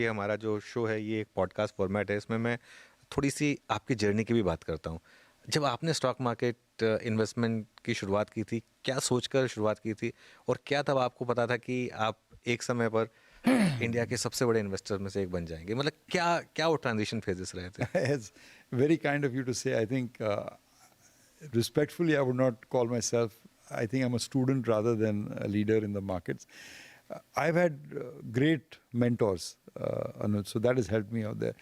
ये हमारा जो शो है ये एक पॉडकास्ट फॉर्मेट है, इसमें मैं थोड़ी सी आपकी जर्नी की भी बात करता हूँ। जब आपने स्टॉक मार्केट इन्वेस्टमेंट की शुरुआत की थी, क्या सोचकर शुरुआत की थी, और क्या तब आपको पता था कि आप एक समय पर इंडिया के सबसे बड़े इन्वेस्टर में से एक बन जाएंगे? मतलब क्या क्या वो ट्रांजिशन फेजेस रहे थे? It's very kind of you to say. I think, respectfully, I would not call myself. I think I'm a student rather than a leader in the markets. I've had great mentors, Anuj, so that has helped me out there.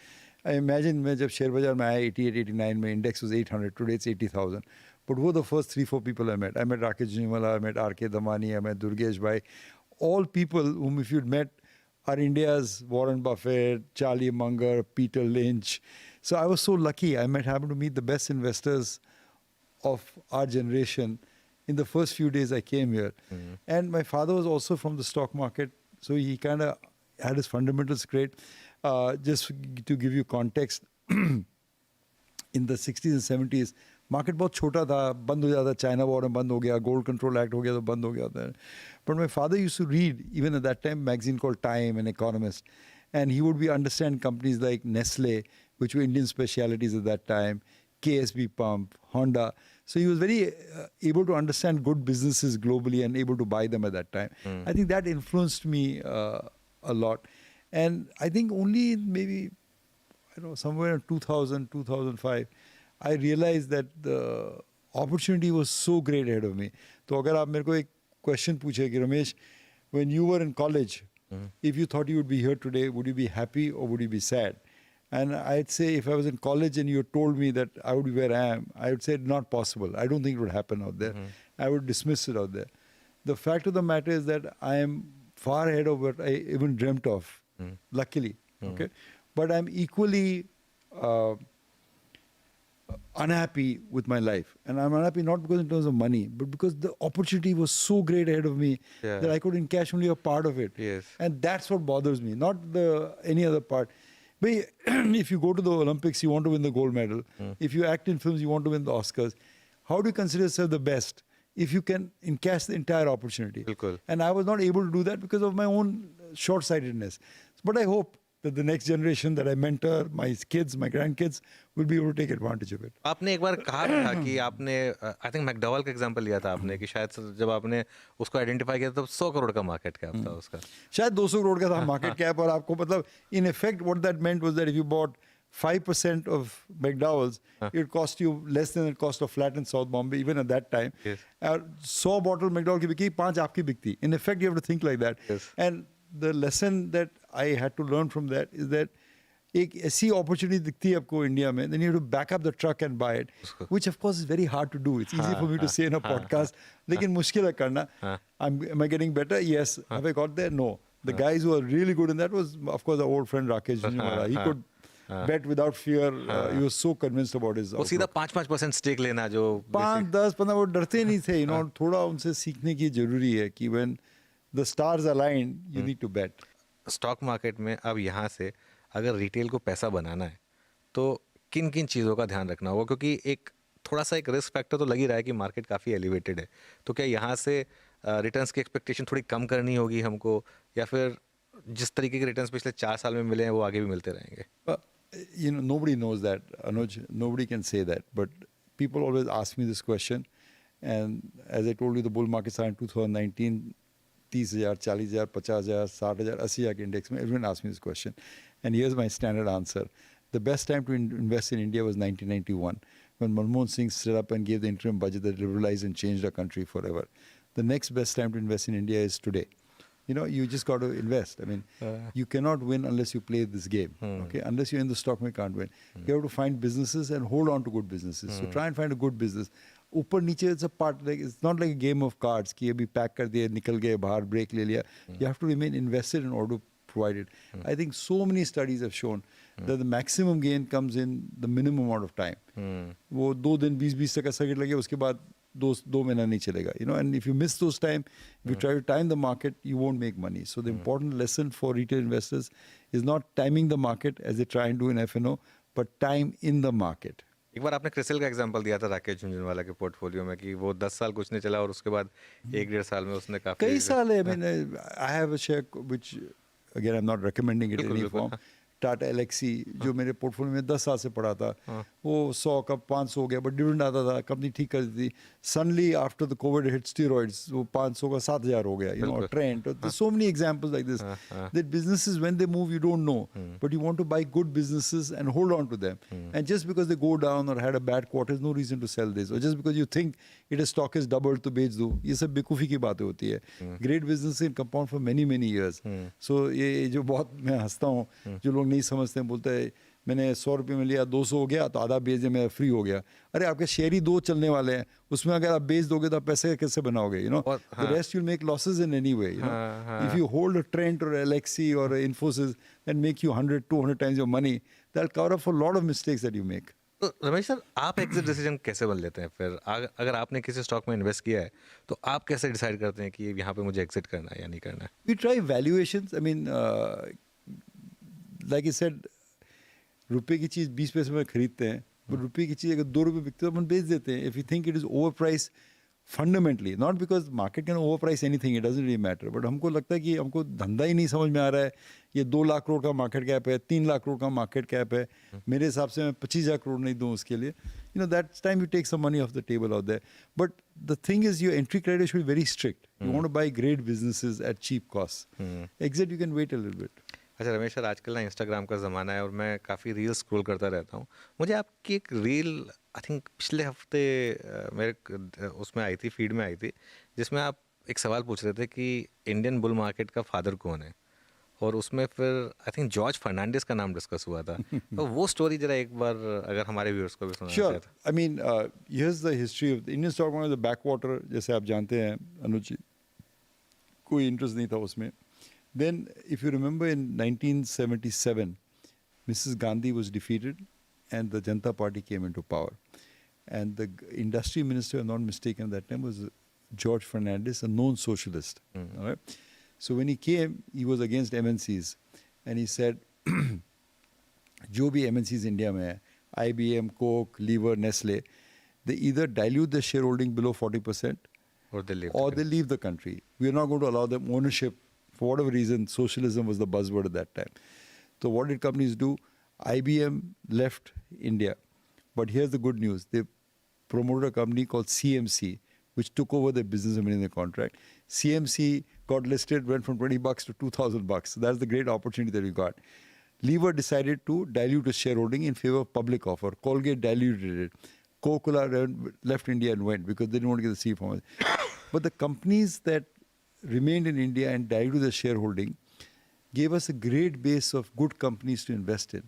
I imagine when share bazaar mein aaya 88, 89, my index was 800. Today it's 80,000. But who were the first 3-4 people I met? I met Rakesh Juniwala, I met R.K. Damani, I met Durgesh Bhai. All people whom, if you'd met, are India's Warren Buffett, Charlie Munger, Peter Lynch. So I was so lucky. Happened to meet the best investors of our generation in the first few days I came here. Mm-hmm. And my father was also from the stock market, so he kind of had his fundamentals great. Just to give you context, in the 60s and 70s, market बहुत छोटा था, बंद हो जाता, China war में बंद हो गया, गोल्ड कंट्रोल एक्ट हो गया तो बंद हो गया था. But my father used to read even at that time magazine called time and economist, and he would be understand companies like Nestle which were Indian specialities at that time, KSB Pump, Honda. So he was very able to understand good businesses globally and able to buy them at that time. I think that influenced me a lot. And I think only maybe, I don't know, somewhere in 2000, 2005, I realized that the opportunity was so great ahead of me. So agar aap mere ko ek question puche ki Ramesh, when you were in college, if you thought you would be here today, would you be happy or would you be sad? And I'd say if I was in college and you told me that I would be where I am, I would say not possible. I don't think it would happen out there. I would dismiss it out there. The fact of the matter is that I am far ahead of what I even dreamt of, luckily. Okay, but I'm equally unhappy with my life. And I'm unhappy not because in terms of money, but because the opportunity was so great ahead of me that I could encash only a part of it. Yes. And that's what bothers me, not any other part. But if you go to the Olympics, you want to win the gold medal. If you act in films, you want to win the Oscars. How do you consider yourself the best if you can encash the entire opportunity? Bilkul. And I was not able to do that because of my own short-sightedness. But I hope that the next generation that I mentor, my kids, my grandkids, will be able to take advantage of it. आपने एक बार कहा भी था कि आपने I think McDowell का example लिया था आपने कि शायद जब आपने उसको आइडेंटिफाई किया तब 100 करोड़ का मार्केट कैप था उसका. शायद 200 करोड़ का था मार्केट कैप. और आपको मतलब in effect what that meant was that if you bought 5% of McDowell's, it would cost you less than the cost of flat in South Bombay, even at that time. Yes. 100 bottle McDowell की बिकी, 5 आपकी बिकती. In effect, you have to think like that. Yes. And the lesson that I had to learn from that is that एक ऐसी opportunity दिखती है आपको India में, then you have to back up the truck and buy it, which of course is very hard to do. It's easy for me to say in a podcast, लेकिन मुश्किल है करना. Am I getting better? Yes. Have I got there? No. The guys who are really good in that was, of course, our old friend Rakesh Juniwala. He could bet without fear. He was so convinced about his वो सीधा 5% stake लेना जो 5, 10, 15 वो डरते नहीं थे. थोड़ा उनसे सीखने की जरूरी है कि when the stars align, you need to bet. Stock market में अब यहाँ से अगर रिटेल को पैसा बनाना है तो किन किन चीज़ों का ध्यान रखना होगा? क्योंकि एक थोड़ा सा एक रिस्क फैक्टर तो लग ही रहा है कि मार्केट काफ़ी एलिवेटेड है. तो क्या यहाँ से रिटर्न्स की एक्सपेक्टेशन थोड़ी कम करनी होगी हमको, या फिर जिस तरीके के रिटर्न्स पिछले 4 साल में मिले हैं वो आगे भी मिलते रहेंगे? Nobody knows that, Anuj. Nobody can say that. But people always ask me this question. And as I told you, the bull markets are in 2019, 30,000, 40,000, 50,000, 60,000, 80,000 के index में. Everyone asks me this question. And here's my standard answer. The best time to invest in India was 1991, when Manmohan Singh stood up and gave the interim budget that liberalized and changed our country forever. The next best time to invest in India is today. You just got to invest. I mean, you cannot win unless you play this game. Okay, unless you're in the stock, you can't win. You have to find businesses and hold on to good businesses. So try and find a good business. ऊपर नीचे it's a part, like it's not like a game of cards कि अभी pack कर दिया, निकल गए बाहर, break ले लिया. You have to remain invested in order to provide it. I think so many studies have shown that the maximum gain comes in the minimum amount of time. वो 2 दिन 20-20 तक का सर्किट लगे, उसके बाद 2 महीना नहीं चलेगा. And if you miss those time, if you try to time the market, you won't make money. So the important lesson for retail investors is not timing the market as they try and do in F&O, but time in the market. एक बार आपने क्रिसिल का example दिया था राकेश झुंझुनवाला के portfolio में कि वो 10 साल कुछ नहीं चला और उसके बाद 1-1.5 साल में उसने काफी कई साल है. I mean, I have a share which again I'm not recommending it in बिल्कुल, any बिल्कुल, form. हाँ। टाटा एलेक्सी जो मेरे पोर्टफोलियो में 10 साल से पड़ा था, वो 100 का 500 हो गया, बट डिविडेंड आता था, कंपनी ठीक कर दी थी. Suddenly after the Covid hit steroids, वो 500 का 7000 हो गया, बिल्कुल, trend. So many examples like this, that businesses when they move you don't know, but you want to buy good businesses and hold on to them. And just because they go down or had a bad quarter is no reason to sell this, or just because you think it is stock is doubled to बेच दो, ये सब बेवकूफ़ी की बातें होती है. Great business can compound for many years. So ये जो बहुत मैं हंसता हूँ, जो लोग नहीं समझते हैं, बोलते हैं मैंने 100 रुपये में लिया, 200 हो गया तो आधा बेच दिया, मेरा फ्री हो गया. अरे आपके शेयर ही 2 चलने वाले हैं, उसमें अगर आप बेच दोगे तो आप पैसे कैसे बनाओगे? The rest you'll make losses in any way. If you hold a Trent or Alexi or a Infosys that make you 100-200 times your money, that'll cover up for a lot of mistakes that you make. तो Ramesh sir, आप exit decision कैसे बन लेते हैं फिर? अगर आपने किसी स्टॉक में इन्वेस्ट किया है तो आप कैसे डिसाइड करते हैं कि यहाँ पे मुझे एग्जिट करना है या नहीं करना है? We try valuations. I mean, like I said, रुपए की चीज़ 20 पैसे में खरीदते हैं, but रुपए की चीज़ अगर 2 रुपये बिकती है तो अपन बेच देते हैं. If you think it is overpriced fundamentally, not because market can overprice anything, it doesn't really matter, but हमको लगता है कि हमको धंधा ही नहीं समझ में आ रहा है, ये 2 लाख करोड़ का मार्केट कैप है, 3 लाख करोड़ का मार्केट कैप है, मेरे हिसाब से मैं 25,000 करोड़ नहीं दूँ उसके लिए. That time you take some money off the table out there. But the thing is, your entry criteria should be very strict. You want to buy great businesses at cheap costs. Exit, you can wait a little bit. अच्छा Ramesh sir, आजकल ना Instagram का ज़माना है और मैं काफ़ी reel scroll करता रहता हूँ. मुझे आपकी एक रील आई थिंक पिछले हफ्ते मेरे उसमें आई थी, फीड में आई थी, जिसमें आप एक सवाल पूछ रहे थे कि इंडियन बुल मार्केट का फादर कौन है, और उसमें फिर आई थिंक जॉर्ज फर्नांडिस का नाम डिस्कस हुआ था. तो वो स्टोरी जरा एक बार अगर हमारे व्यूअर्स को भी सुनाना Sure. चाहते. I mean, here's the history of the Indian stock market, the backwater, जैसे आप जानते हैं अनुज जी, कोई इंटरेस्ट नहीं था उसमें. Then, if you remember, in 1977, Mrs. Gandhi was defeated, and the Janata Party came into power. And the industry minister, if I'm not mistaken, at that time was George Fernandez, a known socialist. All right? So when he came, he was against MNCs, and he said, जो भी MNCs India में है, IBM, Coke, Lever, Nestle, they either dilute the shareholding below 40%, और they leave the country. We are not going to allow them ownership. For whatever reason, socialism was the buzzword at that time. So what did companies do? IBM left India. But here's the good news. They promoted a company called CMC, which took over the business in the contract. CMC got listed, went from $20 to $2,000. So that's the great opportunity that we got. Lever decided to dilute its shareholding in favor of public offer. Colgate diluted it. Coca-Cola left India and went because they didn't want to get the C formula. But the companies that remained in India and diluted the shareholding gave us a great base of good companies to invest in.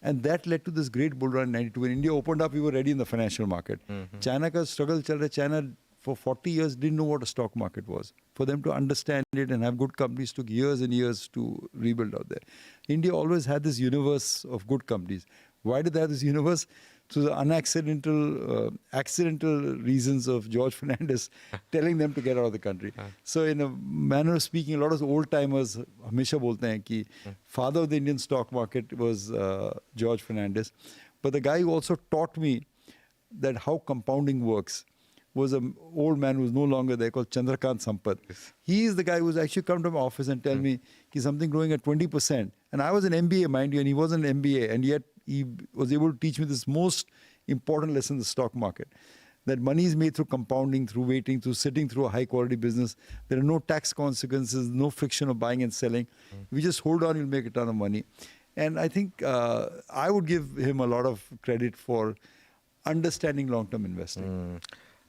And that led to this great bull run in 92. When India opened up, we were ready in the financial market. China ka struggle chal raha. China for 40 years didn't know what a stock market was. For them to understand it and have good companies took years and years to rebuild out there. India always had this universe of good companies. Why did they have this universe? So the accidental reasons of George Fernandez telling them to get out of the country. So in a manner of speaking, a lot of old timers हमेशा बोलते हैं कि father of the Indian stock market was George Fernandez. But the guy who also taught me that how compounding works was an old man who was no longer there called Chandrakant Sampath. He is the guy who's actually come to my office and tell me कि something growing at 20%. And I was an MBA, mind you, and he was an MBA. And yet he was able to teach me this most important lesson in the stock market. That money is made through compounding, through waiting, through sitting through a high quality business. There are no tax consequences, no friction of buying and selling. We just hold on, you'll make a ton of money. And I think I would give him a lot of credit for understanding long-term investing.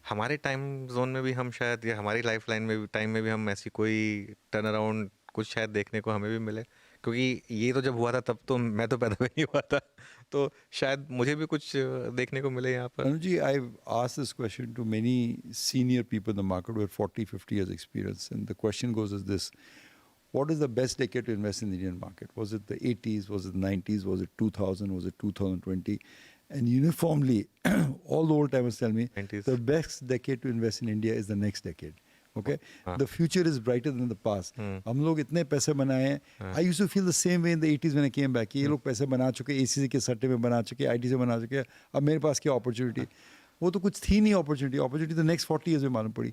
हमारे time zone में भी हम शायद, या हमारी life line में भी time में भी हम ऐसी कोई टर्न अराउंड कुछ शायद देखने को हमें भी मिले, क्योंकि ये तो जब हुआ था तब तो मैं तो पैदा भी नहीं हुआ था, तो शायद मुझे भी कुछ देखने को मिले यहाँ पर. Anuji, I've asked this question to many senior people in the market with 40-50 years experience, and the question goes as this: what is the best decade to invest in the Indian market? Was it the 80s? Was it the 90s? Was it 2000? Was it 2020? And uniformly, all the old timers tell me 90s. the best decade to invest in India is the next decade. Okay, the future is brighter than the past. हम लोग इतने पैसे बनाए हैं. I used to feel the same way in the 80s when I came back. ये लोग पैसे बना चुके, ACC के सट्टे में बना चुके, IT से बना चुके. अब मेरे पास क्या opportunity? वो तो कुछ थी नहीं अपॉर्चुनिटी, अपॉर्चुनिटी तो नेक्स्ट 40 years में मालूम पड़ी।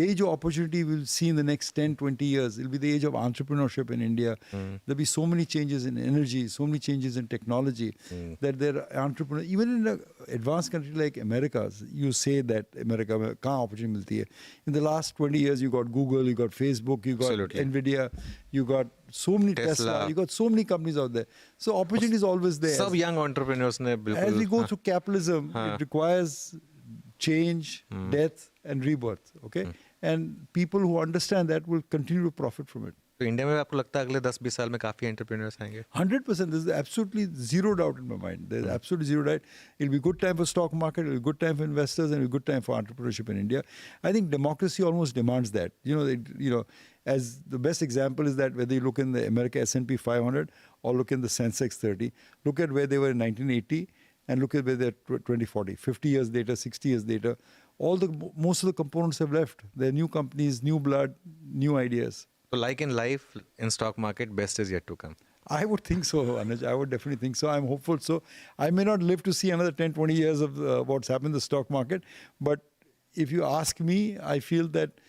यही जो opportunity will see in the next 10-20 years, it'll be the age of entrepreneurship in India. There'll be so many changes in energy, so many changes in technology that there are entrepreneurs, even in an advanced country like America, you say that America में कहाँ opportunity मिलती है? In the last 20 years, you got Google, you got Facebook, you got Absolutely. Nvidia, you got so many Tesla, you got so many companies out there. So opportunity is always there. सब young entrepreneurs ने बिल्कुल As we go through capitalism, it requires change, death, and rebirth. Okay, and people who understand that will continue to profit from it. तो India में आपको लगता है अगले 10-20 साल में काफी एंटरप्रेन्योर्स आएंगे? 100%. There's absolutely zero doubt in my mind. There's absolutely zero doubt. It'll be good time for stock market. It'll be good time for investors, and it'll be good time for entrepreneurship in India. I think democracy almost demands that. As the best example is that whether you look in the America S&P 500 or look in the Sensex 30, look at where they were in 1980 and look at where they're 2040, 50 years later, 60 years later. Most of the components have left. They're new companies, new blood, new ideas. So like in life, in stock market, best is yet to come. I would think so, Anuj. I would definitely think so. I'm hopeful. So I may not live to see another 10-20 years of what's happened in the stock market. But if you ask me, I feel that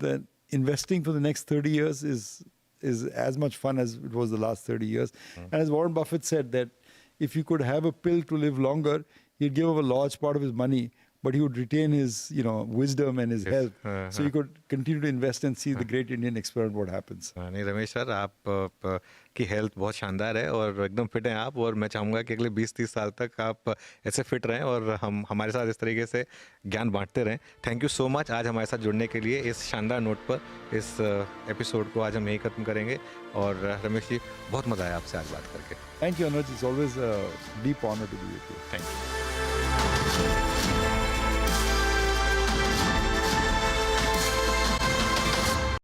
the investing for the next 30 years is as much fun as it was the last 30 years. And as Warren Buffett said, that if you could have a pill to live longer, he'd give up a large part of his money, but he would retain his, wisdom and his health. So he could continue to invest and see the great Indian experiment what happens. नहीं Ramesh sir, आप की health बहुत शानदार है और एकदम fit हैं आप, और मैं चाहूँगा कि अगले 20-30 साल तक आप ऐसे फिट रहें और हम हमारे साथ इस तरीके से ज्ञान बांटते रहें। थैंक यू सो मच आज हमारे साथ जुड़ने के लिए। इस शानदार नोट पर इस एपिसोड को आज हम यहीं ख़त्म करेंगे। और रमेश जी, बहुत मज़ा आया आपसे आज बात करके। Thank you, Anuj. It's always a deep honor to be with you. Thank you.